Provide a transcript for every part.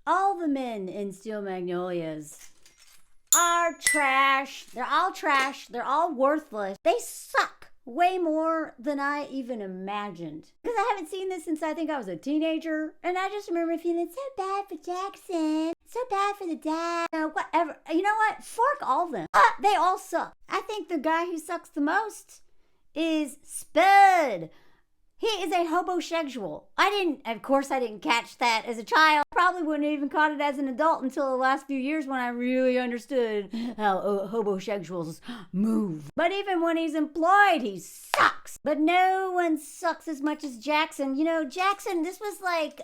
all the men in Steel Magnolias are trash. They're all trash. They're all worthless. They suck way more than I even imagined. Because I haven't seen this since I think I was a teenager. And I just remember feeling so bad for Jackson. So bad for the dad. Whatever. You know what? Fork all of them. They all suck. I think the guy who sucks the most is Spud. He is a hobosexual. Of course I didn't catch that as a child. Probably wouldn't have even caught it as an adult until the last few years when I really understood how hobosexuals move. But even when he's employed, he sucks. But no one sucks as much as Jackson. You know, Jackson, this was like,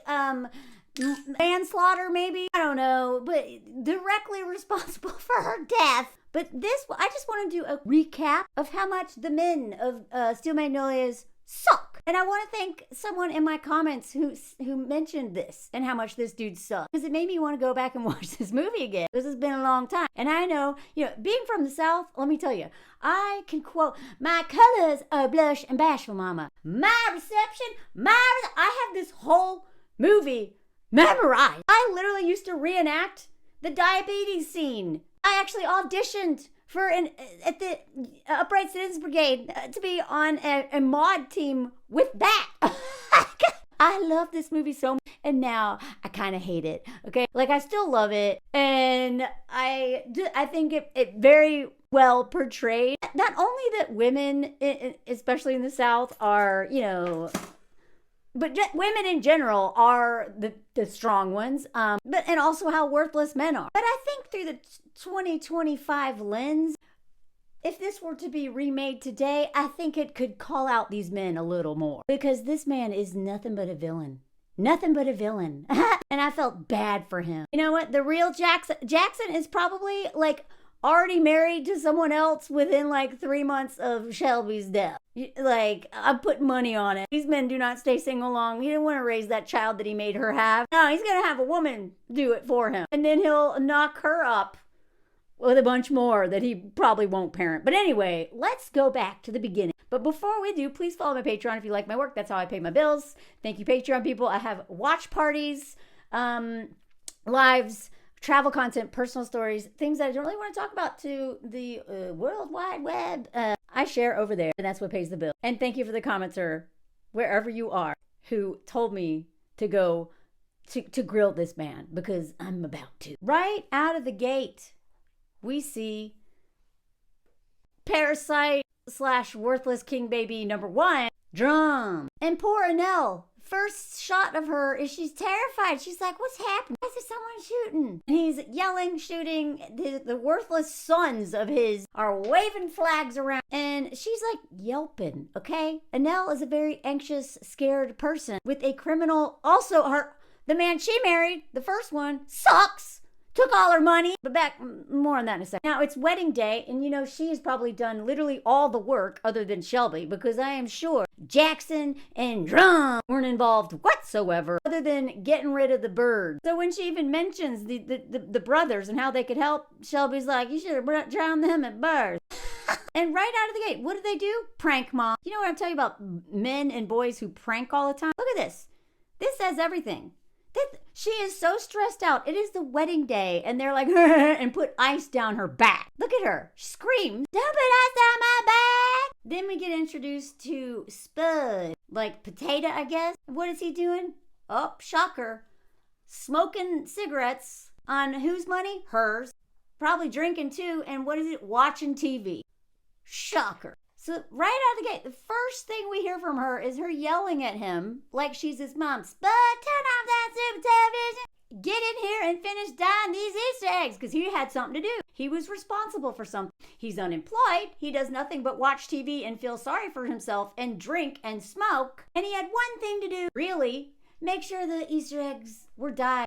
manslaughter maybe? I don't know, but directly responsible for her death. But I just want to do a recap of how much the men of Steel Magnolias suck. And I want to thank someone in my comments who mentioned this and how much this dude sucks. Because it made me want to go back and watch this movie again. Because it's been a long time. And I know, being from the South, let me tell you, I can quote, "My colors are blush and bashful, mama. My reception, I have this whole movie memorized. I literally used to reenact the diabetes scene. I actually auditioned at the Upright Citizens Brigade to be on a mod team with that. I love this movie so much, and now I kind of hate it, okay? Like, I still love it, and I think it very well portrayed not only that women, especially in the South, are, but women in general are the strong ones, and also how worthless men are. But I think through the 2025 lens, if this were to be remade today, I think it could call out these men a little more. Because this man is nothing but a villain. Nothing but a villain. And I felt bad for him. You know what? The real Jackson is probably like already married to someone else within like 3 months of Shelby's death. Like, I'm putting money on it. These men do not stay single long. He didn't want to raise that child that he made her have. No, he's going to have a woman do it for him. And then he'll knock her up with a bunch more that he probably won't parent. But anyway, let's go back to the beginning. But before we do, please follow my Patreon if you like my work. That's how I pay my bills. Thank you, Patreon people. I have watch parties, lives, travel content, personal stories, things that I don't really want to talk about to the World Wide Web. I share over there, and that's what pays the bill. And thank you for the commenter, wherever you are, who told me to go to grill this man, because I'm about to. Right out of the gate, we see parasite / worthless king baby number 1, Drum. And poor Annelle, first shot of her is she's terrified. She's like, what's happening? Why is there someone shooting? And he's yelling, shooting. The worthless sons of his are waving flags around. And she's like yelping, okay? Annelle is a very anxious, scared person with a criminal. Also, the man she married, the first one, sucks. Took all her money, but more on that in a second. Now, it's wedding day, and she has probably done literally all the work other than Shelby, because I am sure Jackson and Drum weren't involved whatsoever other than getting rid of the bird. So when she even mentions the brothers and how they could help, Shelby's like, you should have drowned them at birth. And right out of the gate, what do? Prank mom. You know what I'm telling you about men and boys who prank all the time? Look at this. This says everything. She is so stressed out. It is the wedding day, and they're like, and put ice down her back. Look at her. She screams, don't put ice down my back. Then we get introduced to Spud, like potato, I guess. What is he doing? Oh, shocker. Smoking cigarettes on whose money? Hers. Probably drinking too, and what is it? Watching TV. Shocker. So right out of the gate, the first thing we hear from her is her yelling at him like she's his mom. Spud, turn off that super television. Get in here and finish dyeing these Easter eggs, because he had something to do. He was responsible for something. He's unemployed. He does nothing but watch TV and feel sorry for himself and drink and smoke. And he had one thing to do, really, make sure the Easter eggs were dyed.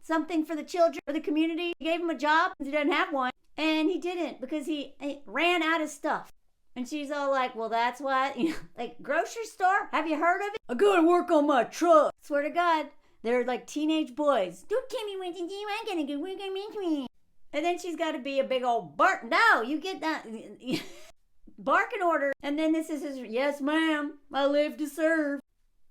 Something for the children, for the community. He gave him a job because he doesn't have one. And he didn't, because he ran out of stuff. And she's all like, well, that's why, like, grocery store? Have you heard of it? I gotta work on my truck. Swear to God, they're like teenage boys. Don't tell me what to do. I'm gonna go work on my truck. And then she's got to be a big old bark. No, you get that. Barking order. And then this is his, yes, ma'am, I live to serve.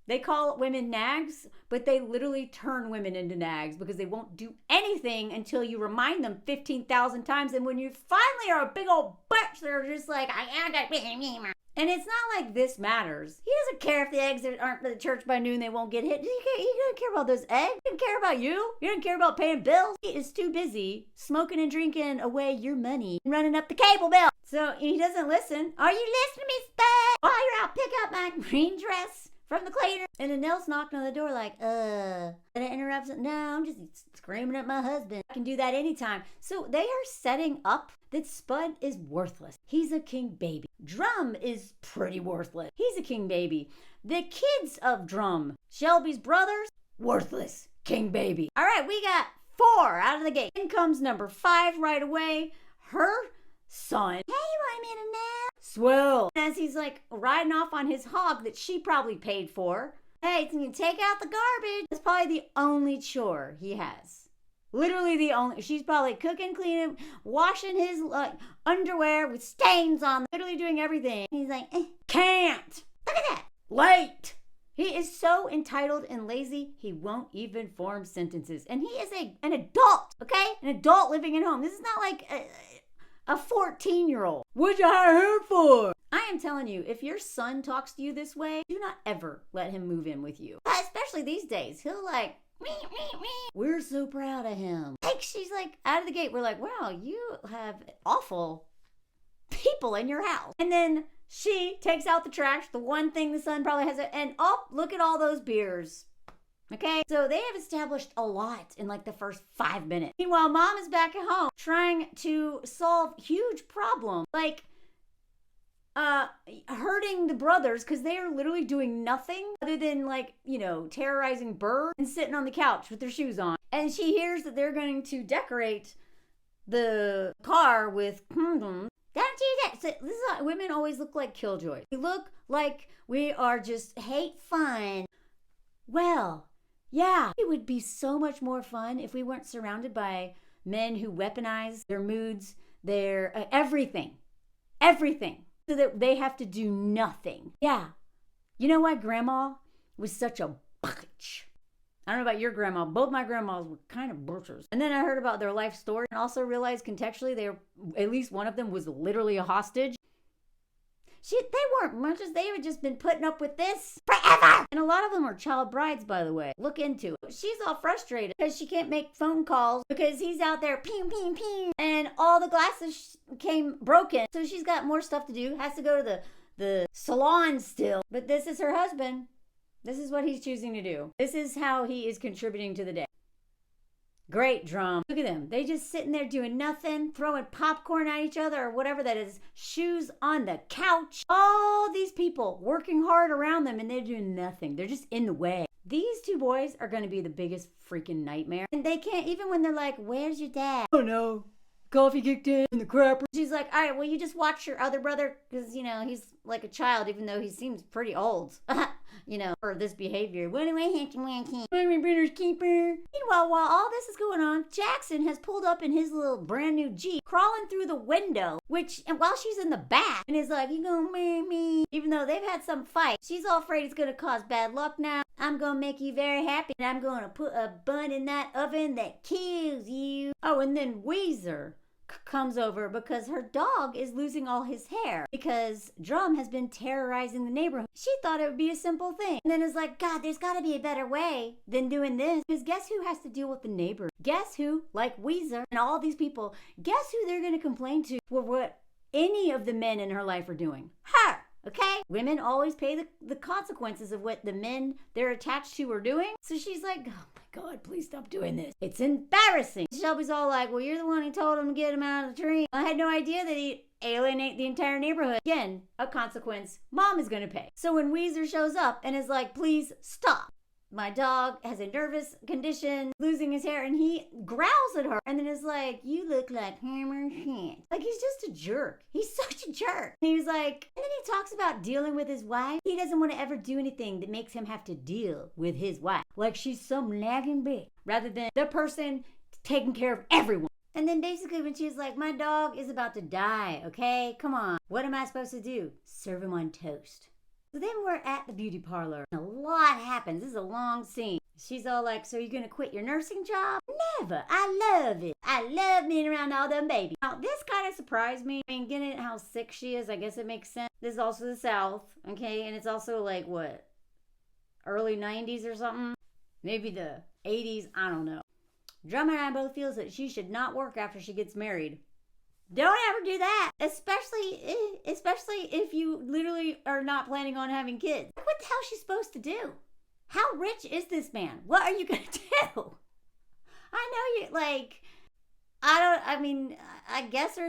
They call women nags, but they literally turn women into nags because they won't do anything until you remind them 15,000 times. And when you finally are a big old bitch, they're just like, I got me. And it's not like this matters. He doesn't care if the eggs aren't for the church by noon, they won't get hit. He doesn't care about those eggs. He doesn't care about you. He doesn't care about paying bills. He is too busy smoking and drinking away your money and running up the cable bill. So he doesn't listen. Are you listening to me, Spud? While you're out, pick up my green dress from the cleaner. And Annelle's knocking on the door like, did I interrupt? No, I'm just screaming at my husband. I can do that anytime. So they are setting up that Spud is worthless. He's a king baby. Drum is pretty worthless. He's a king baby. The kids of Drum, Shelby's brothers, worthless. King baby. All right, we got 4 out of the gate. In comes number 5 right away. Her son. Hey, you want me to nap? Swell. As he's like riding off on his hog that she probably paid for. Hey, can you take out the garbage? That's probably the only chore he has. Literally the only. She's probably cooking, cleaning, washing his underwear with stains on them. Literally doing everything. He's like, can't. Look at that. Late. He is so entitled and lazy, he won't even form sentences. And he is an adult, okay? An adult living at home. This is not like a 14-year-old. What'd you hire her for? I am telling you, if your son talks to you this way, do not ever let him move in with you. Especially these days. He'll like, we're so proud of him. Like, she's like, out of the gate, we're like, wow, you have awful people in your house. And then she takes out the trash, the one thing the son probably has, and look at all those beers. Okay, so they have established a lot in like the first 5 minutes. Meanwhile, mom is back at home trying to solve huge problems like hurting the brothers because they are literally doing nothing other than like, terrorizing birds and sitting on the couch with their shoes on. And she hears that they're going to decorate the car with condoms. Don't you get? So this is how women always look like killjoys. We look like we are just hate fun. Well, yeah, it would be so much more fun if we weren't surrounded by men who weaponize their moods, their everything, so that they have to do nothing. Yeah. You know why grandma was such a bitch? I don't know about your grandma. Both my grandmas were kind of butchers. And then I heard about their life story and also realized contextually at least one of them was literally a hostage. They weren't munchers. They had just been putting up with this forever. And a lot of them are child brides, by the way. Look into it. She's all frustrated because she can't make phone calls because he's out there ping, ping, ping. And all the glasses came broken. So she's got more stuff to do. Has to go to the salon still. But this is her husband. This is what he's choosing to do. This is how he is contributing to the day. Great Drum. Look at them. They just sitting there doing nothing, throwing popcorn at each other or whatever that is. Shoes on the couch. All these people working hard around them and they're doing nothing. They're just in the way. These 2 boys are going to be the biggest freaking nightmare. And they can't, even when they're like, where's your dad? Oh no. Coffee kicked in the crapper. She's like, all right, well, you just watch your other brother because, he's like a child, even though he seems pretty old, for this behavior. What do I have to want to keep? I'm my brother's keeper. Meanwhile, while all this is going on, Jackson has pulled up in his little brand new Jeep, crawling through the window, and while she's in the back, and is like, you gonna marry me? Even though they've had some fight, she's all afraid it's gonna cause bad luck now. I'm gonna make you very happy, and I'm gonna put a bun in that oven that kills you. Oh, and then Weezer comes over because her dog is losing all his hair because Drum has been terrorizing the neighborhood. She thought it would be a simple thing. And then it's like, God, there's got to be a better way than doing this. Because guess who has to deal with the neighbors? Guess who, like Weezer and all these people, guess who they're going to complain to for what any of the men in her life are doing? Her. Okay? Women always pay the consequences of what the men they're attached to are doing. So she's like, oh my God, please stop doing this. It's embarrassing. Shelby's all like, well, you're the one who told him to get him out of the tree. I had no idea that he'd alienate the entire neighborhood. Again, a consequence mom is going to pay. So when Weezer shows up and is like, please stop. My dog has a nervous condition, losing his hair, and he growls at her and then is like, you look like hammer shit. Like, he's just a jerk. He's such a jerk. And he was like, and then he talks about dealing with his wife. He doesn't want to ever do anything that makes him have to deal with his wife. Like she's some nagging bitch rather than the person taking care of everyone. And then basically when she's like, my dog is about to die, okay? Come on. What am I supposed to do? Serve him on toast. So then we're at the beauty parlor. A lot happens. This is a long scene. She's all like, so you're going to quit your nursing job? Never. I love it. I love being around all them babies. Now, this kind of surprised me. I mean, getting how sick she is, I guess it makes sense. This is also the South, okay? And it's also like, what, early 90s or something? Maybe the 80s, I don't know. Drum and I both feel that she should not work after she gets married. Don't ever do that, especially if you literally are not planning on having kids. What the hell is she supposed to do? How rich is this man? What are you gonna do? I know you like. I guess her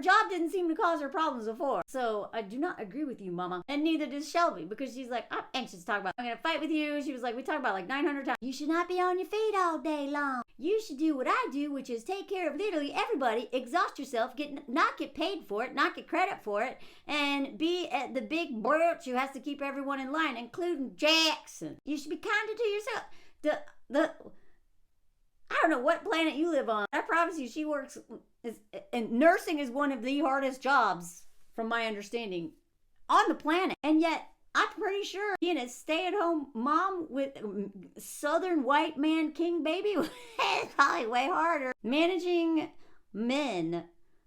job didn't seem to cause her problems before. So I do not agree with you, Mama. And neither does Shelby, because she's like, I'm anxious to talk about it. I'm gonna fight with you. She was like, we talked about like 900 times. You should not be on your feet all day long. You should do what I do, which is take care of literally everybody, exhaust yourself, not get paid for it, not get credit for it, and be at the big birch who has to keep everyone in line, including Jackson. You should be kinder to yourself. I don't know what planet you live on. I promise you, she works, and nursing is one of the hardest jobs, from my understanding, on the planet. And yet, I'm pretty sure being a stay-at-home mom with Southern white man king baby is probably way harder. Managing men,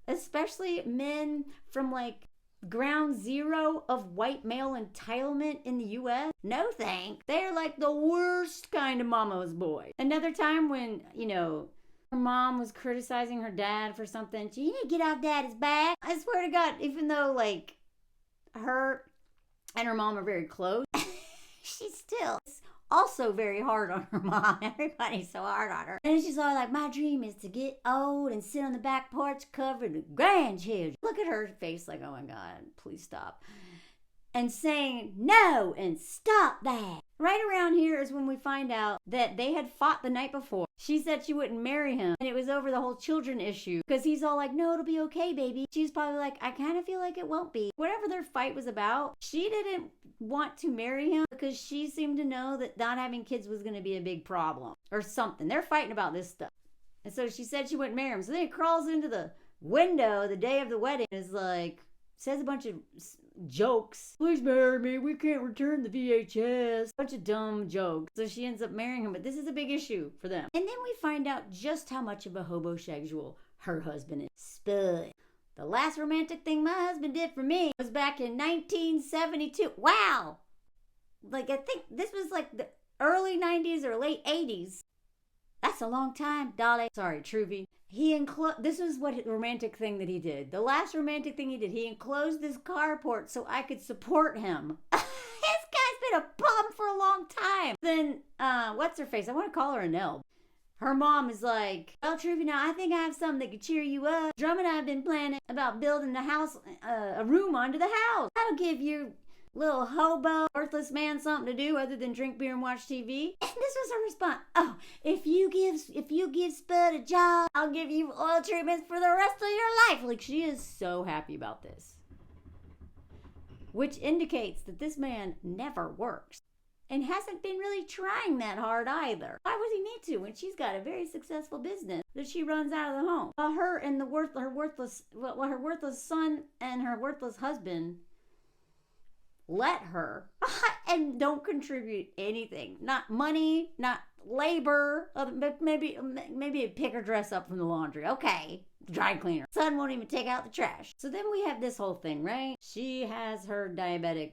especially men from like ground zero of white male entitlement in the U.S. No thanks. They're like the worst kind of mama's boy. Another time when, her mom was criticizing her dad for something. She need to get off daddy's back. I swear to God, even though like her and her mom are very close, she's still also very hard on her mom. Everybody's so hard on her. And she's all like, my dream is to get old and sit on the back porch covered with grandchildren. Look at her face like, oh my God, please stop. And saying no and stop that. Right around here is when we find out that they had fought the night before. She said she wouldn't marry him, and it was over the whole children issue. Because he's all like, no, it'll be okay, baby. She's probably like, I kind of feel like it won't be. Whatever their fight was about, she didn't want to marry him because she seemed to know that not having kids was going to be a big problem or something. They're fighting about this stuff. And so she said she wouldn't marry him. So then he crawls into the window the day of the wedding and is like, says a bunch of jokes. Please marry me. We can't return the VHS. Bunch of dumb jokes. So she ends up marrying him. But this is a big issue for them. And then we find out just how much of a hobosexual her husband is. Spud. The last romantic thing my husband did for me was back in 1972. Wow. Like, I think this was like the early 90s or late 80s. That's a long time, Dolly. Sorry, Truvy. This was what romantic thing that he did. The last romantic thing he did, he enclosed this carport so I could support him. This guy's been a bum for a long time. Then, what's her face? I want to call her Anel. Her mom is like, well, Truvy, now I think I have something that could cheer you up. Drum and I have been planning about building the house, a room under the house. That'll give you little hobo, worthless man something to do other than drink beer and watch TV. And this was her response. Oh, if you give Spud a job, I'll give you oil treatments for the rest of your life. Like, she is so happy about this. Which indicates that this man never works. And hasn't been really trying that hard either. Why would he need to when she's got a very successful business that she runs out of the home? While her and her worthless son and her worthless husband let her and don't contribute anything. Not money, not labor, maybe pick her dress up from the laundry. Okay, dry cleaner. Son won't even take out the trash. So then we have this whole thing, right? She has her diabetic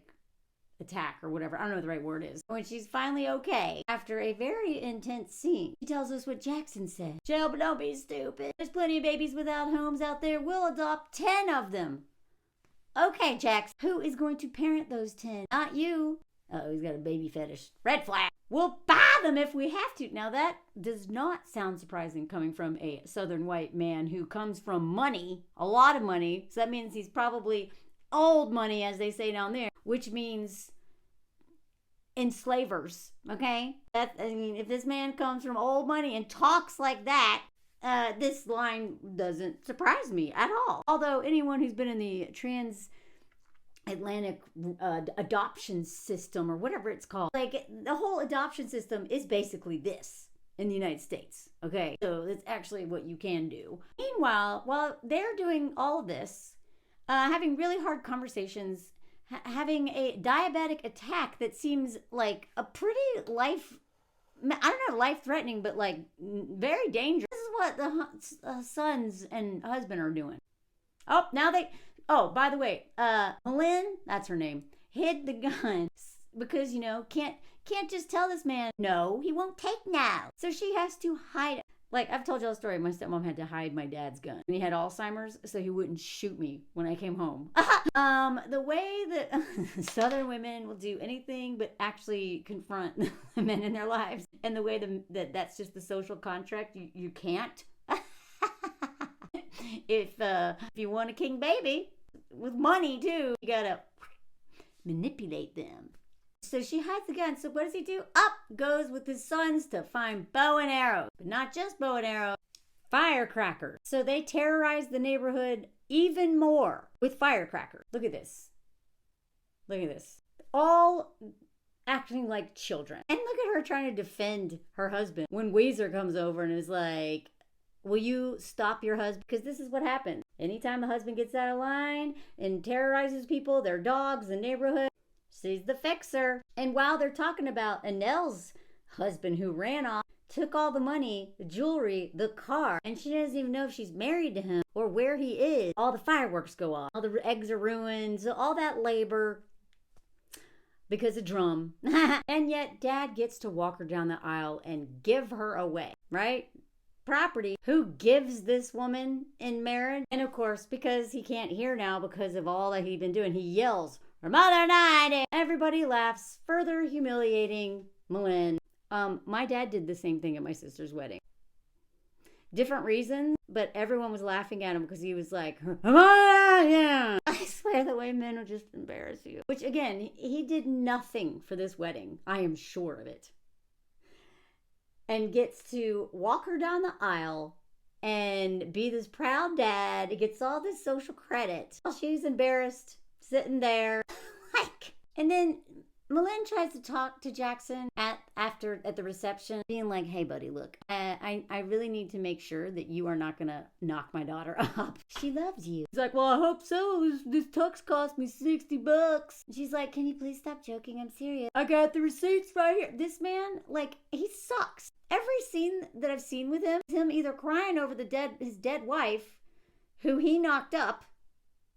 attack or whatever. I don't know what the right word is. When she's finally okay, after a very intense scene, she tells us what Jackson said. Shelby, don't be stupid. There's plenty of babies without homes out there. We'll adopt 10 of them. Okay, Jax, who is going to parent those 10? Not you. Oh, he's got a baby fetish. Red flag. We'll buy them if we have to. Now, that does not sound surprising coming from a southern white man who comes from money, a lot of money. So that means he's probably old money, as they say down there, which means enslavers, okay? If this man comes from old money and talks like that, this line doesn't surprise me at all. Although anyone who's been in the transatlantic adoption system or whatever it's called, like the whole adoption system is basically this in the United States. Okay, so that's actually what you can do. Meanwhile, while they're doing all this, having really hard conversations, having a diabetic attack that seems like a pretty I don't know, life-threatening, but like very dangerous. This is what the sons and husband are doing. Oh, by the way, Malin, that's her name, hid the gun because, can't just tell this man, no, he won't take now. So she has to hide it. Like, I've told y'all a story. My stepmom had to hide my dad's gun. And he had Alzheimer's, so he wouldn't shoot me when I came home. The way that Southern women will do anything but actually confront the men in their lives, and the way that's just the social contract, you can't. If you want a king baby, with money too, you gotta manipulate them. So she hides the gun. So what does he do? Up goes with his sons to find bow and arrow. But not just bow and arrow, firecrackers. So they terrorize the neighborhood even more with firecrackers. Look at this. Look at this. All acting like children. And look at her trying to defend her husband when Weezer comes over and is like, will you stop your husband? Because this is what happens. Anytime the husband gets out of line and terrorizes people, their dogs, the neighborhood, she's the fixer. And while they're talking about Annelle's husband who ran off, took all the money, the jewelry, the car, and she doesn't even know if she's married to him or where he is. All the fireworks go off. All the eggs are ruined. So all that labor because of drum. And yet dad gets to walk her down the aisle and give her away, right? Property. Who gives this woman in marriage? And of course, because he can't hear now because of all that he's been doing, he yells, her mother died. Everybody laughs, further humiliating Malin. My dad did the same thing at my sister's wedding. Different reasons, but everyone was laughing at him because he was like, her mother, yeah. I swear the way men will just embarrass you. Which again, he did nothing for this wedding. I am sure of it. And gets to walk her down the aisle and be this proud dad. He gets all this social credit. She's embarrassed, sitting there. And then Malin tries to talk to Jackson at the reception, being like, hey, buddy, look, I really need to make sure that you are not going to knock my daughter up. She loves you. He's like, well, I hope so. This tux cost me $60. She's like, can you please stop joking? I'm serious. I got the receipts right here. This man, he sucks. Every scene that I've seen with him is him either crying over his dead wife, who he knocked up,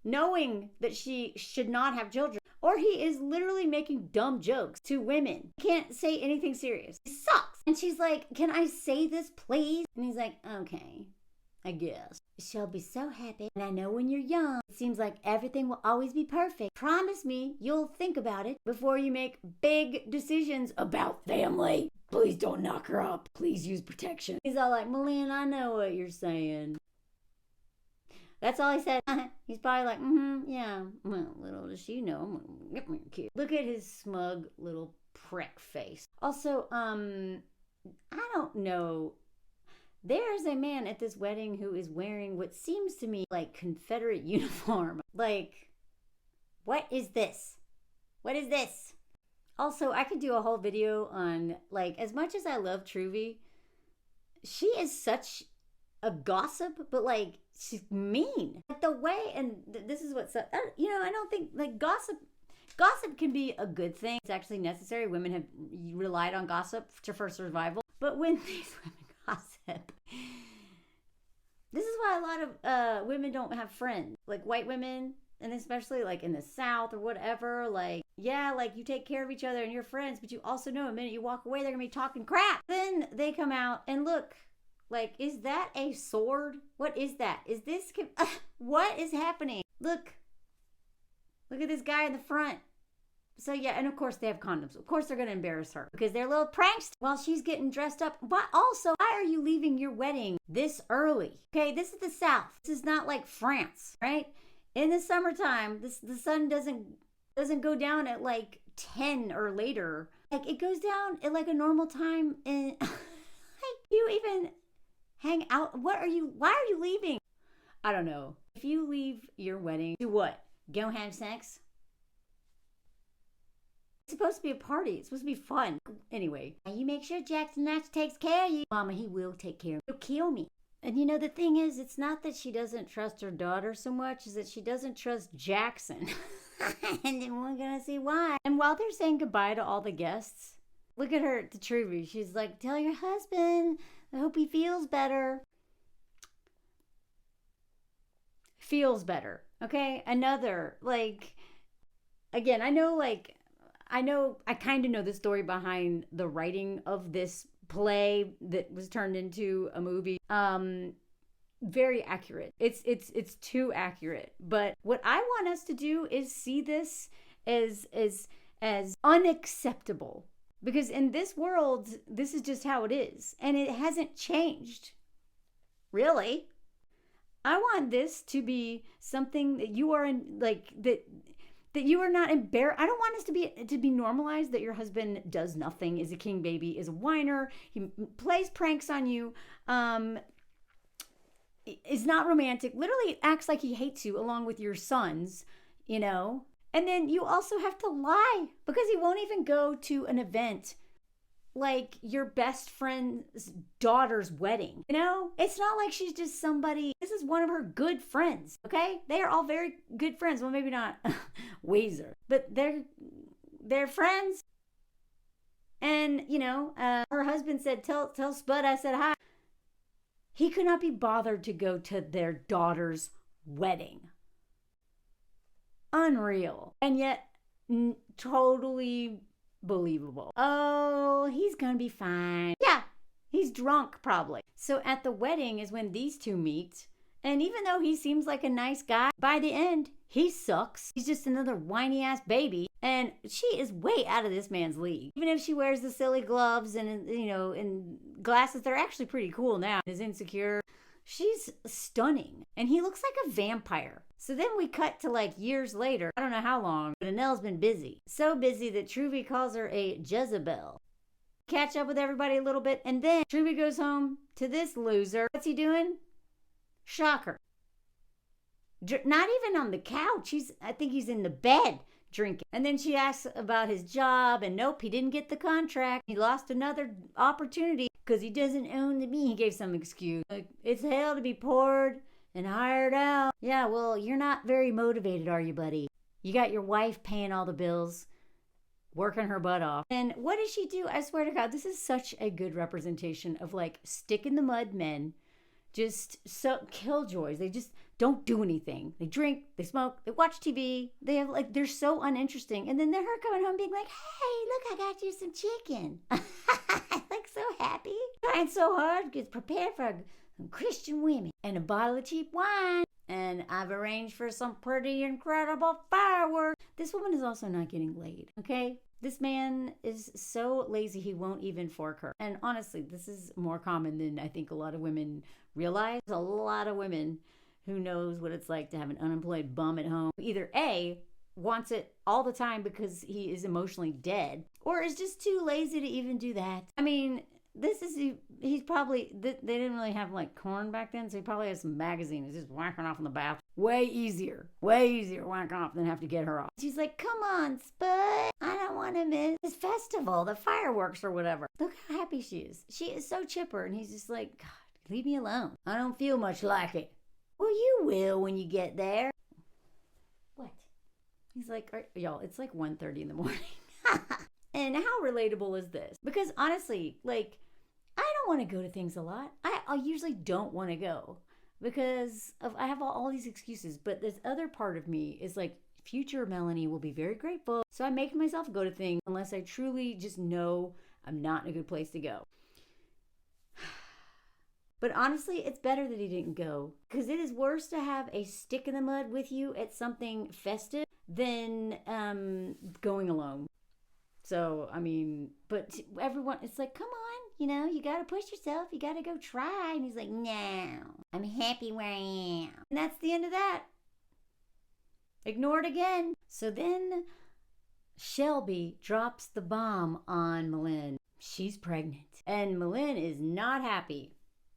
knowing that she should not have children, or he is literally making dumb jokes to women. He can't say anything serious. He sucks. And she's like, can I say this, please? And he's like, okay, I guess. She'll be so happy. And I know when you're young, it seems like everything will always be perfect. Promise me you'll think about it before you make big decisions about family. Please don't knock her up. Please use protection. He's all like, Malin, I know what you're saying. That's all he said. He's probably like, yeah. Well, little does she know, I'm gonna get me a kid. Look at his smug little prick face. Also, I don't know. There's a man at this wedding who is wearing what seems to me like Confederate uniform. What is this? What is this? Also, I could do a whole video on, as much as I love Truvy, she is such a gossip, but she's mean. The way, and this is what's up, I don't think, gossip can be a good thing. It's actually necessary. Women have relied on gossip for survival. But when these women gossip, this is why a lot of women don't have friends. White women, and especially in the South or whatever, you take care of each other and you're friends, but you also know the minute you walk away, they're gonna be talking crap. Then they come out and look, is that a sword? What is that? Is this, what is happening? Look at this guy in the front. So yeah, and of course they have condoms. Of course they're gonna embarrass her because they're little pranks while she's getting dressed up. But also, why are you leaving your wedding this early? Okay, this is the South. This is not like France, right? In the summertime, the sun doesn't go down at 10 or later. It goes down at a normal time, and you even hang out. Why are you leaving? I don't know. If you leave your wedding to what? Go have sex? It's supposed to be a party. It's supposed to be fun. Anyway, you make sure Jackson Natch takes care of you. Mama, he will take care of me. He'll kill me. And the thing is, it's not that she doesn't trust her daughter so much, is that she doesn't trust Jackson. And then we're gonna see why. And while they're saying goodbye to all the guests, look at her, to Truby. She's like, tell your husband, I hope he feels better. Feels better. Okay? Another, like, again, I kind of know the story behind the writing of this play that was turned into a movie. Very accurate. It's too accurate. But what I want us to do is see this as unacceptable. Because in this world, this is just how it is. And it hasn't changed. Really. I want this to be something that you are in, like, that you are not embarrassed. I don't want us to be normalized that your husband does nothing, is a king baby, is a whiner, he plays pranks on you, is not romantic, literally acts like he hates you along with your sons, you know? And then you also have to lie because he won't even go to an event like your best friend's daughter's wedding. You know, it's not like she's just somebody. This is one of her good friends. Okay, they are all very good friends. Well, maybe not Wazer, but they're friends. And you know, her husband said, "Tell Spud I said hi." He could not be bothered to go to their daughter's wedding. Unreal, and yet totally believable. Oh, he's gonna be fine. Yeah, he's drunk probably. So at the wedding is when these two meet. And even though he seems like a nice guy, by the end, he sucks. He's just another whiny ass baby. And she is way out of this man's league. Even if she wears the silly gloves and, you know, and glasses, they're actually pretty cool now. Is insecure. She's stunning. And he looks like a vampire. So then we cut to like years later. I don't know how long, but Annelle's been busy. So busy that Truby calls her a Jezebel. Catch up with everybody a little bit. And then Truby goes home to this loser. What's he doing? Shocker. Not even on the couch. I think he's in the bed drinking. And then she asks about his job. And nope, he didn't get the contract. He lost another opportunity because he doesn't own the me. He gave some excuse. Like, it's hell to be poured and hired out. Yeah, well, you're not very motivated, are you, buddy? You got your wife paying all the bills, working her butt off. And what does she do? I swear to God, this is such a good representation of like stick in the mud men. Just so killjoys. They just don't do anything. They drink, they smoke, they watch TV. They have like, they're so uninteresting. And then they're her coming home being like, hey, look, I got you some chicken. Like so happy. Trying so hard to get prepared for some Christian women. And a bottle of cheap wine. And I've arranged for some pretty incredible fireworks. This woman is also not getting laid, okay? This man is so lazy he won't even fork her. And honestly, this is more common than I think a lot of women realize. There's a lot of women who knows what it's like to have an unemployed bum at home. Either A, wants it all the time because he is emotionally dead, or is just too lazy to even do that. I mean, he's probably, they didn't really have like corn back then, so he probably has some magazine. He's just whacking off in the bath. Way easier whack off than have to get her off. She's like, come on, Spud. I don't want to miss this festival, the fireworks or whatever. Look how happy she is. She is so chipper. And he's just like, God, leave me alone. I don't feel much like it. Well, you will when you get there. What? He's like, y'all, it's like 1:30 in the morning. And how relatable is this? Because honestly, like, I don't want to go to things a lot. I usually don't want to go because I have all these excuses. But this other part of me is like, future Melanie will be very grateful. So I make myself go to things unless I truly just know I'm not in a good place to go. But honestly, it's better that he didn't go because it is worse to have a stick in the mud with you at something festive than going alone. So, I mean, but everyone, it's like, come on, you know, you got to push yourself. You got to go try. And he's like, no, I'm happy where I am. And that's the end of that. Ignored again. So then Shelby drops the bomb on Malin. She's pregnant. And Malin is not happy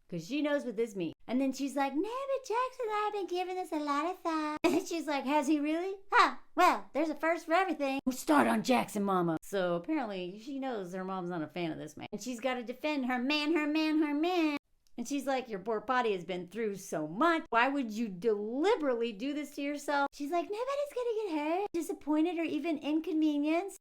because she knows what this means. And then she's like, no, but Jackson and I have been giving this a lot of thought. And she's like, has he really? Huh, well, there's a first for everything. We'll start on Jackson, mama. So apparently she knows her mom's not a fan of this man. And she's got to defend her man. And she's like, your poor body has been through so much. Why would you deliberately do this to yourself? She's like, nobody's gonna get hurt, disappointed, or even inconvenienced.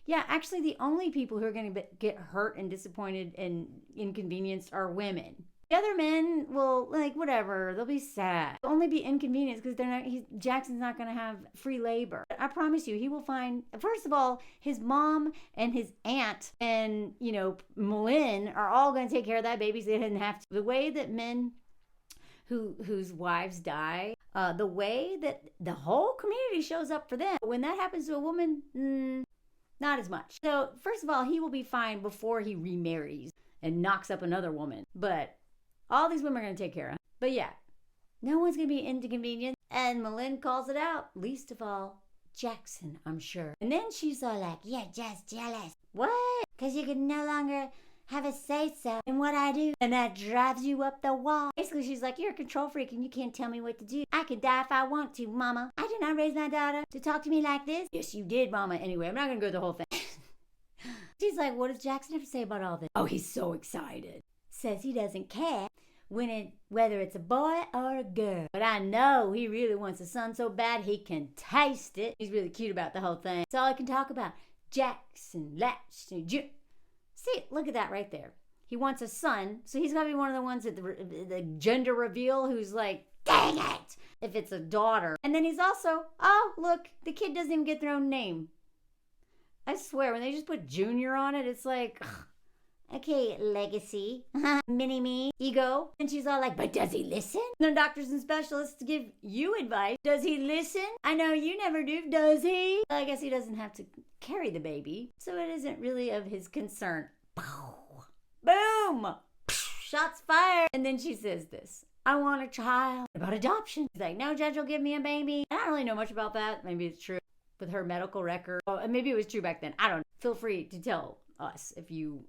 Yeah, actually, the only people who are going to get hurt and disappointed and inconvenienced are women. The other men will, like, whatever, they'll be sad. They'll only be inconvenienced because Jackson's not going to have free labor. I promise you, he will find, first of all, his mom and his aunt and, Malin are all going to take care of that baby so he doesn't have to. The way that men whose wives die, the way that the whole community shows up for them, when that happens to a woman, not as much. So, first of all, he will be fine before he remarries and knocks up another woman. But all these women are going to take care of him. But yeah, no one's going to be inconvenienced. And Malin calls it out. Least of all, Jackson, I'm sure. And then she's all like, you're just jealous. What? Because you can no longer have a say-so in what I do. And that drives you up the wall. Basically, she's like, you're a control freak and you can't tell me what to do. I can die if I want to, mama. I did not raise my daughter to talk to me like this. Yes, you did, mama. Anyway, I'm not going to go through the whole thing. She's like, what does Jackson have to say about all this? Oh, he's so excited. Says he doesn't care whether it's a boy or a girl. But I know he really wants a son so bad he can taste it. He's really cute about the whole thing. That's all I can talk about. Jackson Latchney Jr. See, look at that right there. He wants a son, so he's got to be one of the ones at the gender reveal who's like, dang it, if it's a daughter. And then he's also, oh, look, the kid doesn't even get their own name. I swear, when they just put Junior on it, it's like, ugh. Okay, legacy, mini-me, ego. And she's all like, but does he listen? No doctors and specialists to give you advice. Does he listen? I know you never do. Does he? I guess he doesn't have to carry the baby, so it isn't really of his concern. Boom! Shots fired. And then she says this. I want a child. About adoption. She's like, no judge will give me a baby. I don't really know much about that. Maybe it's true with her medical record. Oh, maybe it was true back then. I don't know. Feel free to tell us if you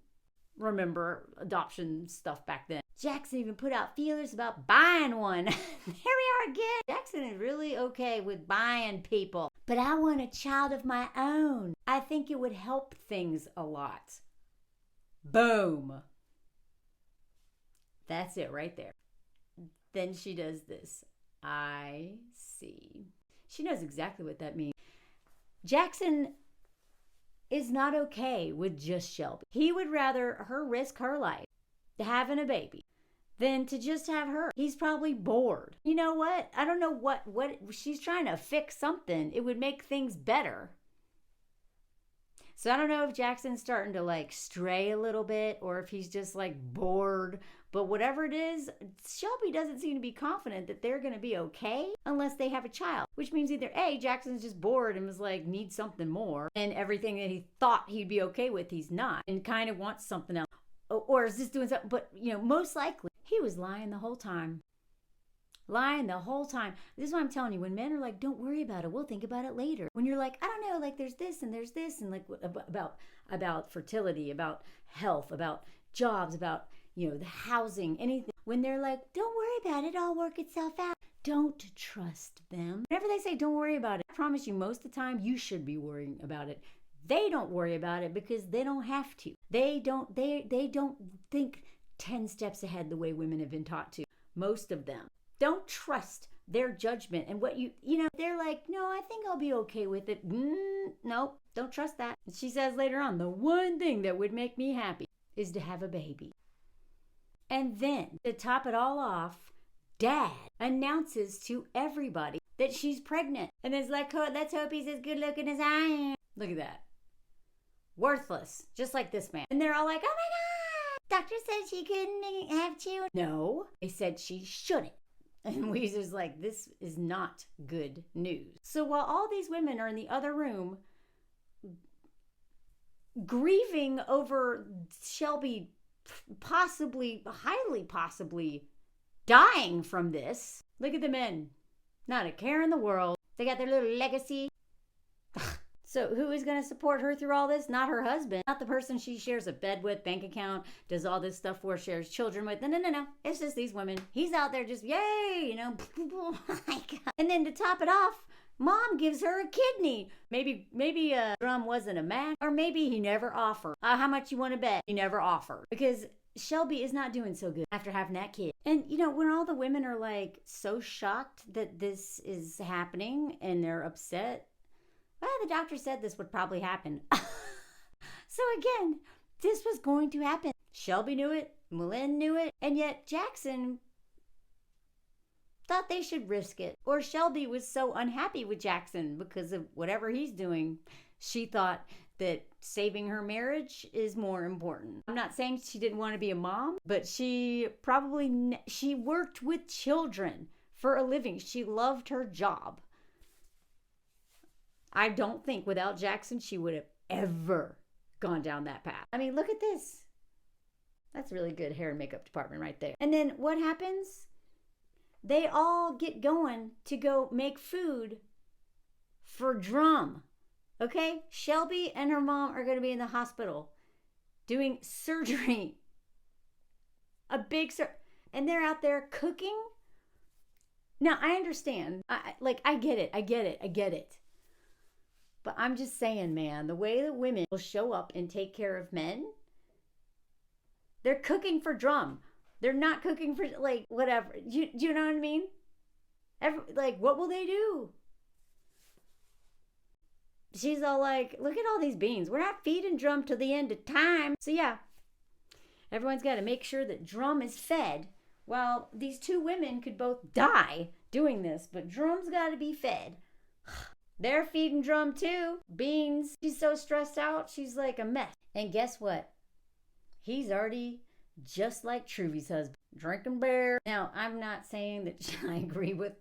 remember adoption stuff back then. Jackson even put out feelers about buying one. There we are again. Jackson is really okay with buying people. But I want a child of my own. I think it would help things a lot. Boom. That's it right there. Then she does this. I see. She knows exactly what that means. Jackson is not okay with just Shelby. He would rather her risk her life to having a baby than to just have her. He's probably bored. You know what? I don't know what she's trying to fix something. It would make things better. So I don't know if Jackson's starting to like stray a little bit or if he's just like bored. But whatever it is, Shelby doesn't seem to be confident that they're going to be okay unless they have a child. Which means either A, Jackson's just bored and was like, needs something more. And everything that he thought he'd be okay with, he's not. And kind of wants something else. Or is this doing something? But, most likely, he was lying the whole time. Lying the whole time. This is what I'm telling you. When men are like, don't worry about it. We'll think about it later. When you're like, I don't know, like there's this and there's this. And like about fertility, about health, about jobs, about the housing, anything. When they're like, don't worry about it, it'll work itself out. Don't trust them. Whenever they say don't worry about it, I promise you most of the time you should be worrying about it. They don't worry about it because they don't have to. They don't think 10 steps ahead the way women have been taught to. Most of them. Don't trust their judgment and what they're like, no, I think I'll be okay with it. Nope, don't trust that. And she says later on, the one thing that would make me happy is to have a baby. And then, to top it all off, Dad announces to everybody that she's pregnant. And it's like, oh, let's hope he's as good looking as I am. Look at that. Worthless. Just like this man. And they're all like, oh my God, doctor said she couldn't have children. No, they said she shouldn't. And Weezer's like, this is not good news. So while all these women are in the other room grieving over Shelby highly possibly dying from this. Look at the men. Not a care in the world. They got their little legacy. So who is going to support her through all this? Not her husband. Not the person she shares a bed with, bank account, does all this stuff for, shares children with. No. It's just these women. He's out there just, yay, Oh my God. And then to top it off, Mom gives her a kidney. Maybe Drum wasn't a match, or maybe he never offered. How much you want to bet? He never offered. Because Shelby is not doing so good after having that kid. And you know, when all the women are like so shocked that this is happening and they're upset, well, the doctor said this would probably happen. So again, this was going to happen. Shelby knew it, Malin knew it, and yet Jackson thought they should risk it. Or Shelby was so unhappy with Jackson because of whatever he's doing, she thought that saving her marriage is more important. I'm not saying she didn't want to be a mom, but she worked with children for a living. She loved her job. I don't think without Jackson she would have ever gone down that path. I mean, look at this. That's really good hair and makeup department right there. And then what happens? They all get going to go make food for Drum. Okay? Shelby and her mom are going to be in the hospital doing surgery. And they're out there cooking. Now, I understand. I get it. But I'm just saying, man, the way that women will show up and take care of men, they're cooking for Drum. They're not cooking for, like, whatever. Do you know what I mean? What will they do? She's all like, look at all these beans. We're not feeding Drum till the end of time. So, yeah, everyone's got to make sure that Drum is fed. Well, these two women could both die doing this, but Drum's got to be fed. They're feeding Drum too. Beans. She's so stressed out. She's like a mess. And guess what? He's already just like Truvy's husband. Drinking beer. Now, I'm not saying that I agree with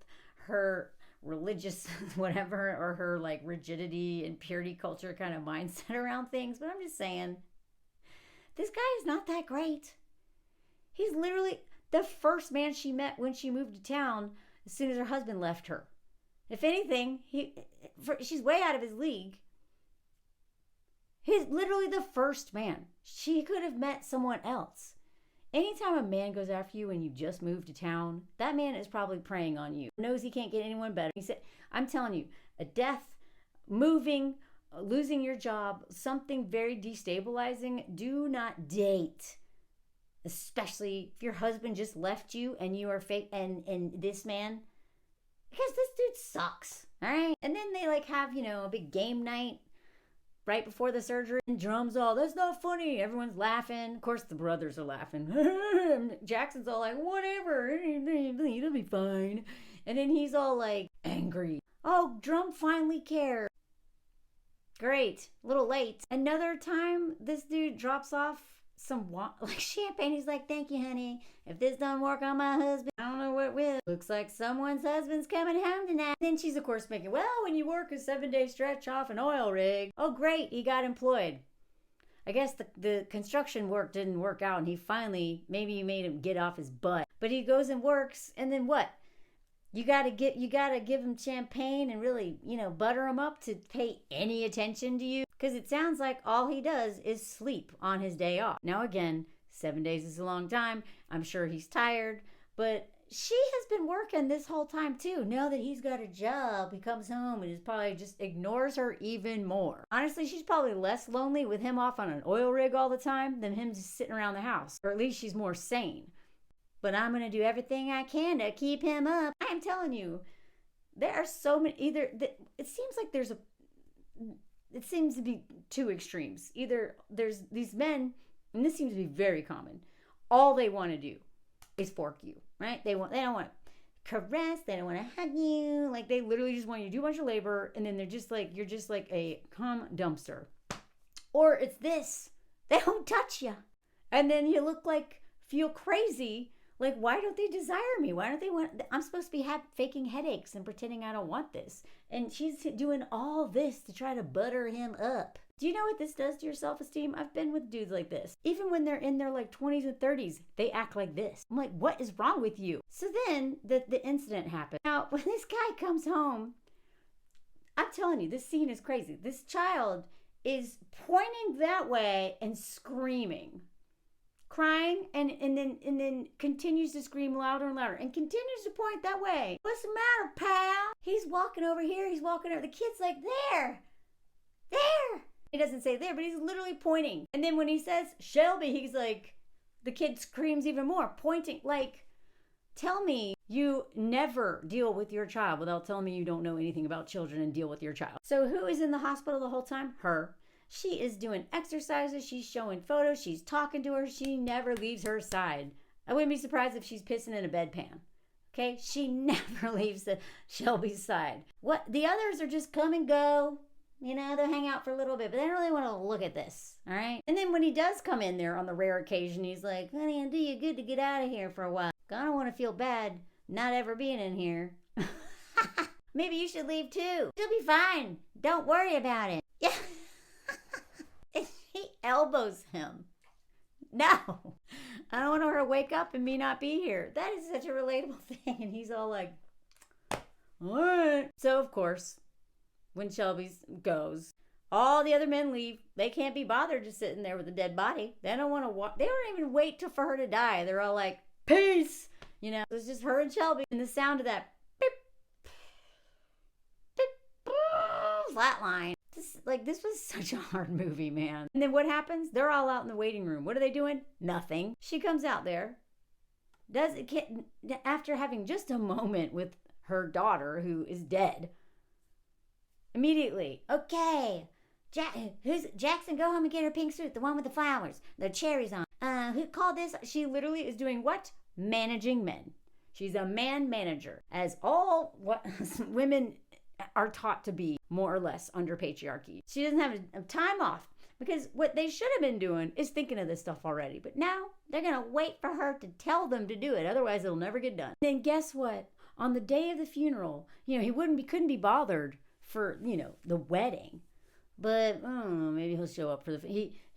her religious whatever or her like rigidity and purity culture kind of mindset around things, but I'm just saying this guy is not that great. He's literally the first man she met when she moved to town as soon as her husband left her. If anything, she's way out of his league. He's literally the first man. She could have met someone else. Anytime a man goes after you when you just moved to town, that man is probably preying on you. Knows he can't get anyone better. He said, I'm telling you, a death, moving, losing your job, something very destabilizing, do not date. Especially if your husband just left you and you are fake and this man, because this dude sucks, all right? And then they like have, a big game night right before the surgery. And Drum's all, that's not funny. Everyone's laughing. Of course, the brothers are laughing. Jackson's all like, whatever, it'll be fine. And then he's all like angry. Oh, Drum finally cared. Great. A little late. Another time, this dude drops off some champagne. He's like, thank you, honey. If this don't work on my husband, I don't know what will. Looks like someone's husband's coming home tonight. Then she's, of course, making, well, when you work a 7-day stretch off an oil rig. Oh, great. He got employed. I guess the construction work didn't work out, and he finally, maybe you made him get off his butt. But he goes and works, and then what? You gotta give him champagne and really, butter him up to pay any attention to you. Because it sounds like all he does is sleep on his day off. Now again, 7 days is a long time. I'm sure he's tired. But she has been working this whole time too. Now that he's got a job, he comes home and is probably just ignores her even more. Honestly, she's probably less lonely with him off on an oil rig all the time than him just sitting around the house. Or at least she's more sane. But I'm going to do everything I can to keep him up. I'm telling you, there are so many, it seems to be two extremes. Either there's these men, and this seems to be very common, all they want to do is fork you, right? They don't want to caress, they don't want to hug you, like they literally just want you to do a bunch of labor, and then they're just like, you're just like a cum dumpster. Or it's this, they don't touch you. And then you feel crazy. Like, why don't they desire me? Why don't they I'm supposed to be faking headaches and pretending I don't want this. And she's doing all this to try to butter him up. Do you know what this does to your self-esteem? I've been with dudes like this. Even when they're in their 20s and 30s, they act like this. I'm like, what is wrong with you? So then the incident happened. Now, when this guy comes home, I'm telling you, this scene is crazy. This child is pointing that way and screaming. Crying and then continues to scream louder and louder and continues to point that way. What's the matter, pal? He's walking over here. He's walking over. The kid's like, there. He doesn't say there, but he's literally pointing. And then when he says Shelby, he's like, The kid screams even more, pointing like, tell me you never deal with your child without telling me you don't know anything about children and deal with your child. So who is in the hospital the whole time? Her. She is doing exercises. She's showing photos. She's talking to her. She never leaves her side. I wouldn't be surprised if she's pissing in a bedpan. Okay? She never leaves Shelby's side. What? The others are just come and go. You know, they'll hang out for a little bit, but they don't really want to look at this, all right? And then when he does come in there on the rare occasion, he's like, honey, it'll do you good to get out of here for a while. I don't want to feel bad not ever being in here. Maybe you should leave too. She'll be fine. Don't worry about it. Yeah. He elbows him. No. I don't want her to wake up and me not be here. That is such a relatable thing. And he's all like, all right. So, of course, when Shelby goes, all the other men leave. They can't be bothered just sitting there with a dead body. They don't want to walk. They don't even wait for her to die. They're all like, peace. You know, it's just her and Shelby. And the sound of that beep, beep, flatline. This was such a hard movie, man. And then what happens? They're all out in the waiting room. What are they doing? Nothing. She comes out there. After having just a moment with her daughter who is dead. Immediately, okay, Jackson, go home and get her pink suit, the one with the flowers, the cherries on. Who called this? She literally is doing what? Managing men. She's a man manager, as all what women are taught to be, more or less, under patriarchy. She doesn't have a time off, because what they should have been doing is thinking of this stuff already. But now they're going to wait for her to tell them to do it. Otherwise, it'll never get done. Then guess what? On the day of the funeral, he couldn't be bothered for, the wedding. But maybe he'll show up for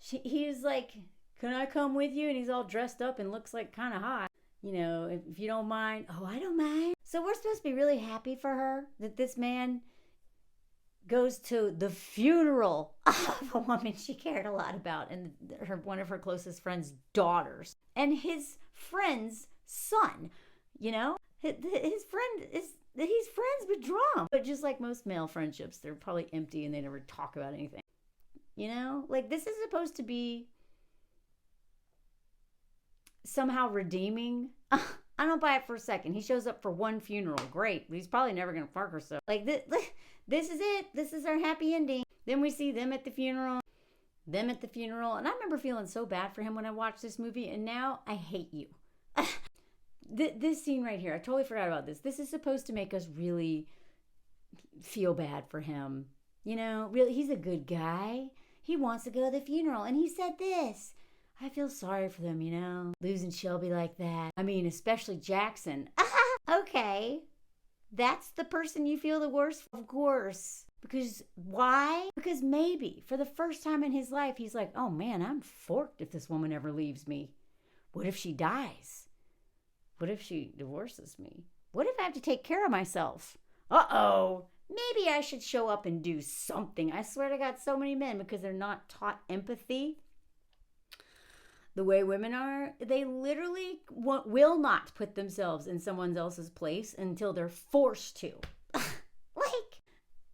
he's like, can I come with you? And he's all dressed up and looks like kind of hot. If you don't mind. Oh, I don't mind. So we're supposed to be really happy for her that this man goes to the funeral of a woman she cared a lot about, and one of her closest friend's daughters, and his friend's son. His friend he's friends with Drum. But just like most male friendships, they're probably empty and they never talk about anything. This is supposed to be somehow redeeming. I don't buy it for a second. He shows up for one funeral. Great. But he's probably never going to fuck her. So, this is it. This is our happy ending. Then we see them at the funeral. And I remember feeling so bad for him when I watched this movie. And now I hate you. This scene right here, I totally forgot about this. This is supposed to make us really feel bad for him. Really, he's a good guy. He wants to go to the funeral. And he said this. I feel sorry for them, losing Shelby like that. I mean, especially Jackson. Okay. That's the person you feel the worst for? Of course. Because why? Because maybe for the first time in his life, he's like, oh man, I'm forked if this woman ever leaves me. What if she dies? What if she divorces me? What if I have to take care of myself? Uh-oh. Maybe I should show up and do something. I swear to God, so many men, because they're not taught empathy the way women are, they literally will not put themselves in someone else's place until they're forced to.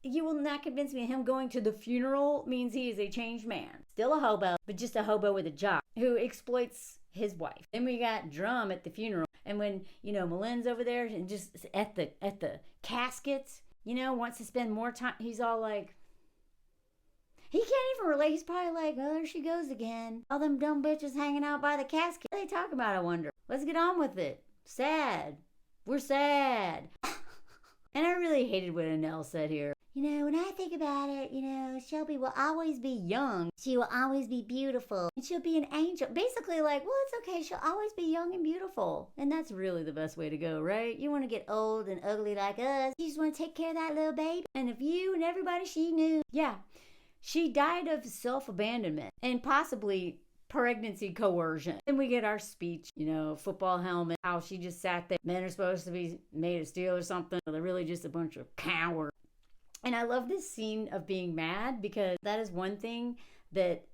You will not convince me him going to the funeral means he is a changed man. Still a hobo, but just a hobo with a job who exploits his wife. Then we got Drum at the funeral. And when, Malin's over there and just at the caskets, wants to spend more time, he's all like, he can't even relate. He's probably like, oh, there she goes again. All them dumb bitches hanging out by the casket. What are they talking about, I wonder? Let's get on with it. Sad. We're sad. And I really hated what Annelle said here. When I think about it, Shelby will always be young. She will always be beautiful. And she'll be an angel. Basically like, well, it's okay. She'll always be young and beautiful. And that's really the best way to go, right? You want to get old and ugly like us. You just want to take care of that little baby. And if you and everybody she knew, yeah. She died of self-abandonment and possibly pregnancy coercion. Then we get our speech, football helmet, how she just sat there. Men are supposed to be made of steel or something. They're really just a bunch of cowards. And I love this scene of being mad because that is one thing that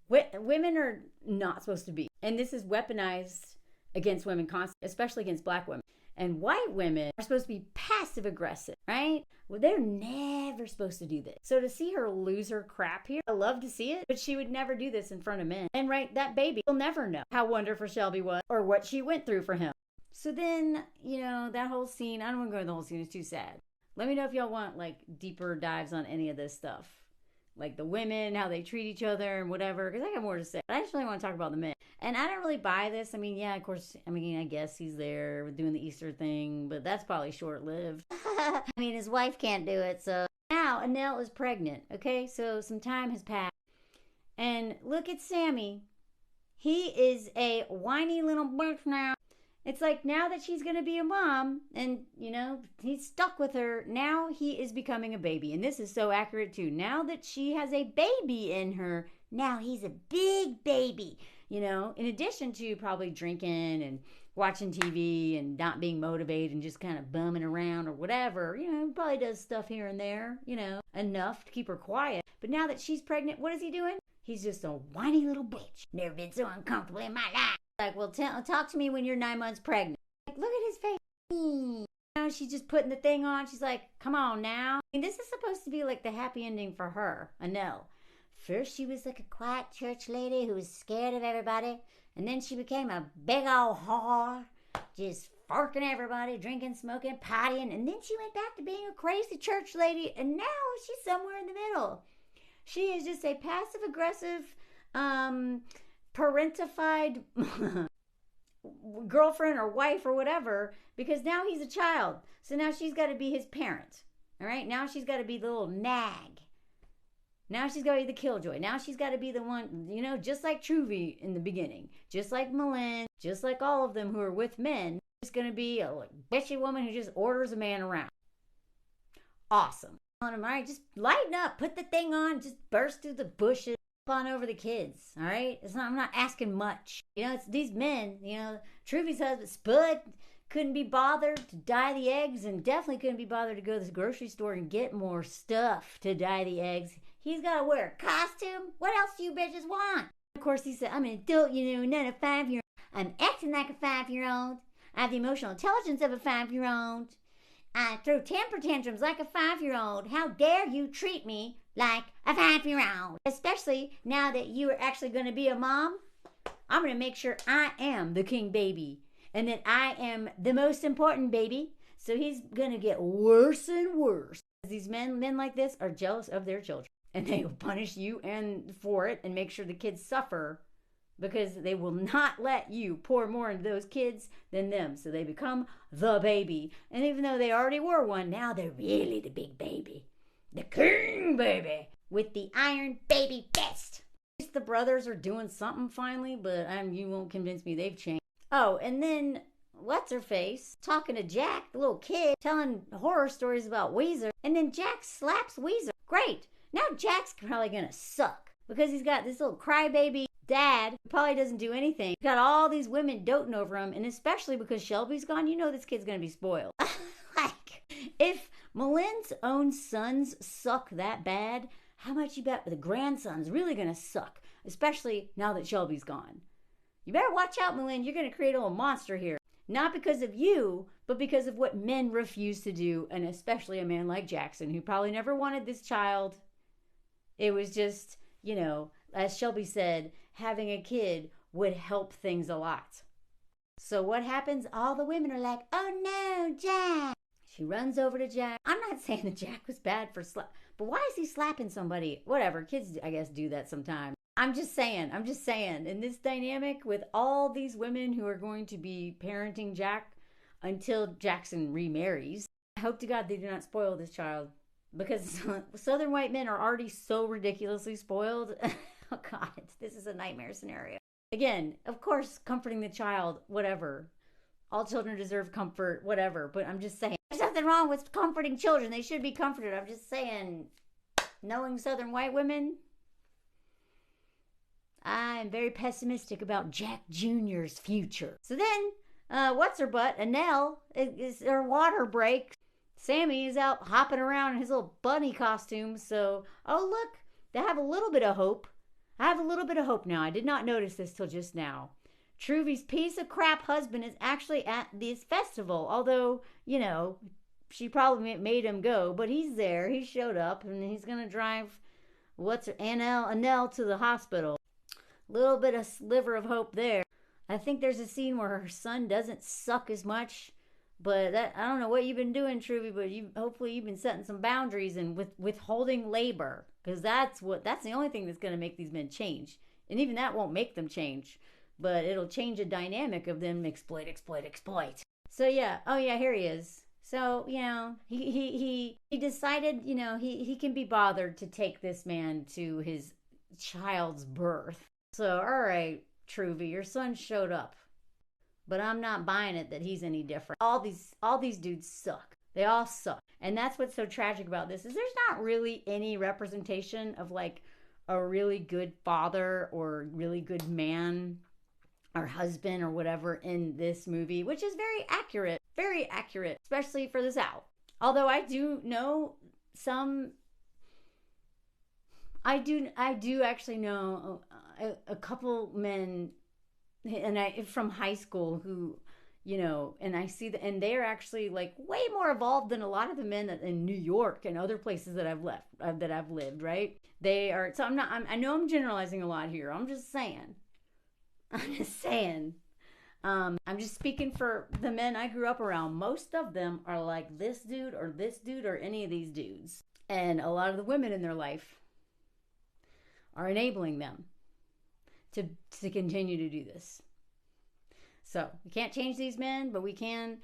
women are not supposed to be. And this is weaponized against women constantly, especially against black women. And white women are supposed to be passive aggressive, right? Well, they're never supposed to do this. So to see her lose her crap here, I love to see it, but she would never do this in front of men. And right, that baby will never know how wonderful Shelby was or what she went through for him. So then, that whole scene, I don't want to go into the whole scene, it's too sad. Let me know if y'all want like deeper dives on any of this stuff. Like the women, how they treat each other and whatever, because I got more to say. But I just really want to talk about the men. And I don't really buy this. I mean, yeah, of course, I guess he's there doing the Easter thing, but that's probably short-lived. I mean, his wife can't do it, so. Now, Annelle is pregnant, okay? So some time has passed. And look at Sammy. He is a whiny little bitch now. It's like now that she's going to be a mom and, he's stuck with her, now he is becoming a baby. And this is so accurate too. Now that she has a baby in her, now he's a big baby, in addition to probably drinking and watching TV and not being motivated and just kind of bumming around or whatever. He probably does stuff here and there, enough to keep her quiet. But now that she's pregnant, what is he doing? He's just a whiny little bitch. Never been so uncomfortable in my life. Like, well, talk to me when you're 9 months pregnant. Like, look at his face. She's just putting the thing on. She's like, come on now. I mean, this is supposed to be like the happy ending for her, Annelle. First, she was like a quiet church lady who was scared of everybody. And then she became a big old whore, just farking everybody, drinking, smoking, partying. And then she went back to being a crazy church lady. And now she's somewhere in the middle. She is just a passive-aggressive, parentified girlfriend or wife or whatever, because now he's a child. So now she's got to be his parent. All right? Now she's got to be the little nag. Now she's got to be the killjoy. Now she's got to be the one, just like Truvy in the beginning. Just like Malin. Just like all of them who are with men. She's going to be a bitchy woman who just orders a man around. Awesome. All right, just lighten up. Put the thing on. Just burst through the bushes. On over the kids, all right? I'm not asking much. It's these men, Truvy's husband, Spud, couldn't be bothered to dye the eggs and definitely couldn't be bothered to go to the grocery store and get more stuff to dye the eggs. He's got to wear a costume. What else do you bitches want? Of course, he said, I'm an adult, not a 5-year-old. I'm acting like a 5-year-old. I have the emotional intelligence of a 5-year-old. I throw temper tantrums like a 5-year-old. How dare you treat me like a 5-year-old? Especially now that you are actually going to be a mom. I'm going to make sure I am the king baby and that I am the most important baby. So he's going to get worse and worse. These men like this are jealous of their children. And they will punish you and for it and make sure the kids suffer because they will not let you pour more into those kids than them. So they become the baby. And even though they already were one, now they're really the big baby. The king baby with the iron baby fist. At least the brothers are doing something finally, but you won't convince me they've changed. Oh, and then what's-her-face talking to Jack, the little kid, telling horror stories about Weezer. And then Jack slaps Weezer. Great. Now Jack's probably going to suck because he's got this little crybaby dad who probably doesn't do anything. He's got all these women doting over him, and especially because Shelby's gone, this kid's going to be spoiled. Like, if Malin's own sons suck that bad, how much you bet the grandson's really going to suck, especially now that Shelby's gone. You better watch out, Malin. You're going to create a little monster here. Not because of you, but because of what men refuse to do, and especially a man like Jackson, who probably never wanted this child. It was just, as Shelby said, having a kid would help things a lot. So what happens? All the women are like, oh no, Jack. She runs over to Jack. I'm not saying that Jack was bad for but why is he slapping somebody? Whatever, kids, I guess, do that sometimes. I'm just saying, in this dynamic with all these women who are going to be parenting Jack until Jackson remarries, I hope to God they do not spoil this child. Because Southern white men are already so ridiculously spoiled. Oh God, this is a nightmare scenario. Again, of course, comforting the child, whatever. All children deserve comfort, whatever. But I'm just saying, there's nothing wrong with comforting children. They should be comforted. I'm just saying, knowing Southern white women, I'm very pessimistic about Jack Jr.'s future. So then, what's-her-butt, Annelle, is her water break. Sammy is out hopping around in his little bunny costume. So, oh look, they have a little bit of hope. I have a little bit of hope now. I did not notice this till just now. Truvy's piece of crap husband is actually at this festival. Although, you know, she probably made him go, but he's there. He showed up, and he's gonna drive Annelle to the hospital. Little bit of sliver of hope there. I think there's a scene where her son doesn't suck as much, but that, I don't know what you've been doing, Truvy, but hopefully you've been setting some boundaries and withholding labor, because that's the only thing that's gonna make these men change, and even that won't make them change, but it'll change the dynamic of them exploit. So yeah, oh yeah, here he is. So, you know, he decided, you know, he can be bothered to take this man to his child's birth. So, all right, Truvy, your son showed up, but I'm not buying it that he's any different. All these dudes suck. They all suck. And that's what's so tragic about this, is there's not really any representation of like a really good father or really good man or husband or whatever in this movie, which is very accurate, especially for the South. Although I do know I do actually know a couple men, and from high school who, you know, and I see that, and they're actually like way more evolved than a lot of the men in New York and other places that I've lived, right? They are. So I know I'm generalizing a lot here. I'm just saying. I'm just speaking for the men I grew up around. Most of them are like this dude or any of these dudes. And a lot of the women in their life are enabling them to continue to do this. So we can't change these men, but we can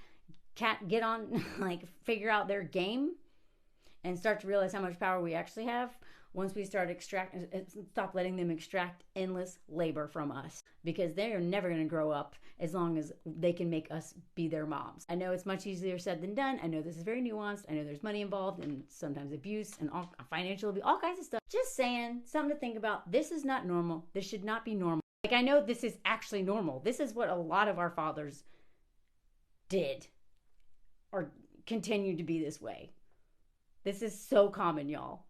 get on, like, figure out their game and start to realize how much power we actually have once we start stop letting them extract endless labor from us, because they are never going to grow up as long as they can make us be their moms. I know it's much easier said than done. I know this is very nuanced. I know there's money involved and sometimes abuse and all financial abuse, all kinds of stuff. Just saying, something to think about. This is not normal. This should not be normal. Like, I know this is actually normal. This is what a lot of our fathers did or continue to be this way. This is so common, y'all,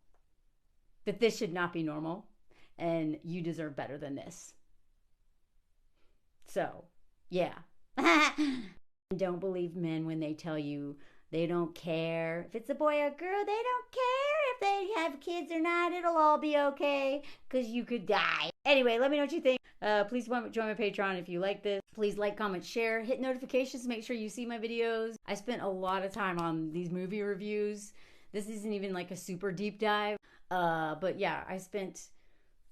that this should not be normal, and you deserve better than this. So, yeah. Don't believe men when they tell you they don't care if it's a boy or girl. They don't care if they have kids or not. It'll all be okay, because you could die. Anyway, let me know what you think. Please join my Patreon if you like this. Please like, comment, share, hit notifications to make sure you see my videos. I spent a lot of time on these movie reviews. This isn't even like a super deep dive. But yeah, I spent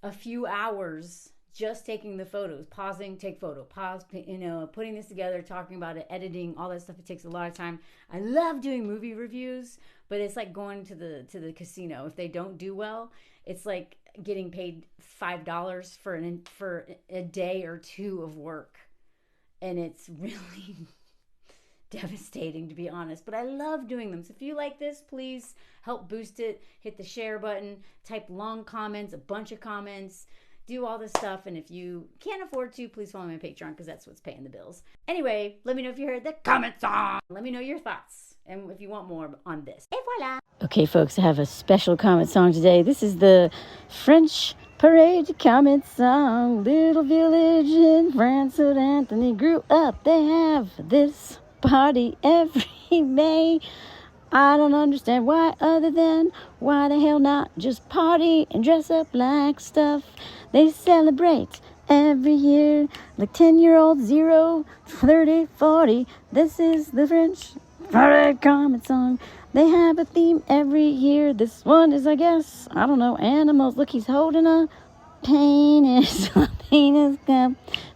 a few hours just taking the photos, pausing, take photo, pause, you know, putting this together, talking about it, editing, all that stuff. It takes a lot of time. I love doing movie reviews, but it's like going to the casino. If they don't do well, it's like getting paid $5 for a day or two of work, and it's really devastating, to be honest, but I love doing them. So if you like this, please help boost it. Hit the share button, type long comments, a bunch of comments, do all this stuff. And if you can't afford to, please follow my Patreon, because that's what's paying the bills. Anyway, let me know if you heard the comment song. Let me know your thoughts and if you want more on this. Et voila. Okay, folks, I have a special comment song today. This is the French Parade comment song. Little village in France that Anthony grew up. They have this party every May. I don't understand why, other than why the hell not just party and dress up like stuff. They celebrate every year like 10-year-old, 0, 30, 40. This is the French Parade comment song. They have a theme every year. This one is, I guess, I don't know, animals. Look, he's holding a penis. Penis cup.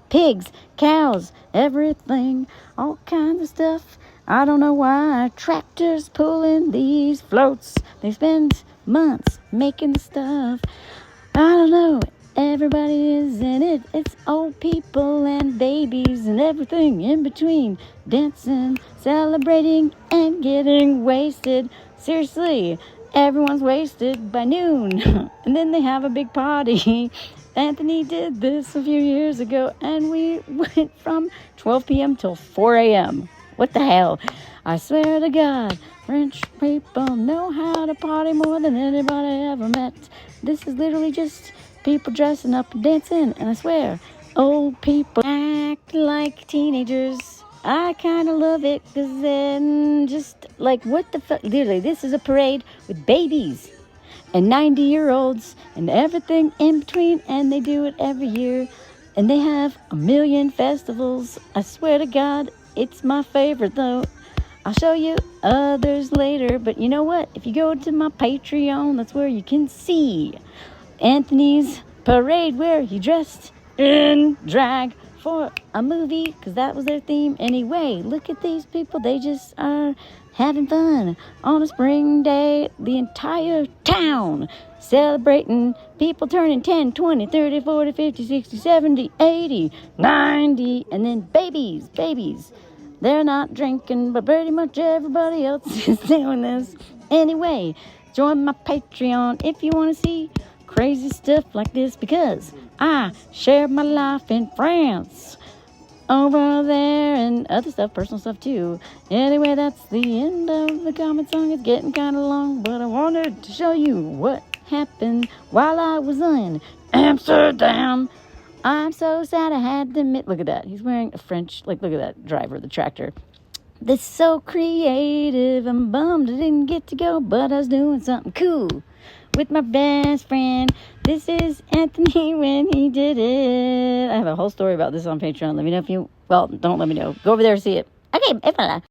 Pigs, cows, everything, all kinds of stuff. I don't know why tractors pulling these floats. They spend months making the stuff. I don't know. Everybody is in it. It's old people and babies and everything in between. Dancing, celebrating, and getting wasted. Seriously, everyone's wasted by noon. And then they have a big party. Anthony did this a few years ago, and we went from 12 p.m. till 4 a.m. What the hell? I swear to God, French people know how to party more than anybody ever met. This is literally just people dressing up and dancing, and I swear, old people act like teenagers. I kind of love it because then just like, what the fuck? Literally, this is a parade with babies and 90-year-olds and everything in between, and they do it every year. And they have a million festivals. I swear to God, it's my favorite though. I'll show you others later, but you know what? If you go to my Patreon, that's where you can see Anthony's parade where he dressed in drag for a movie, because that was their theme anyway. Look at these people. They just are having fun on a spring day. The entire town celebrating, people turning 10, 20, 30, 40, 50, 60, 70, 80, 90, and then babies. They're not drinking, but pretty much everybody else is doing this. Anyway, join my Patreon if you want to see crazy stuff like this, because I shared my life in France over there and other stuff, personal stuff too. Anyway, that's the end of the comment song. It's getting kind of long, but I wanted to show you what happened while I was in Amsterdam. I'm so sad I had to admit. Look at that. He's wearing a French, look at that driver of the tractor. This is so creative. I'm bummed I didn't get to go, but I was doing something cool with my best friend. This is Anthony when he did it. I have a whole story about this on Patreon. Let me know if you, well, don't let me know. Go over there and see it. Okay, bye.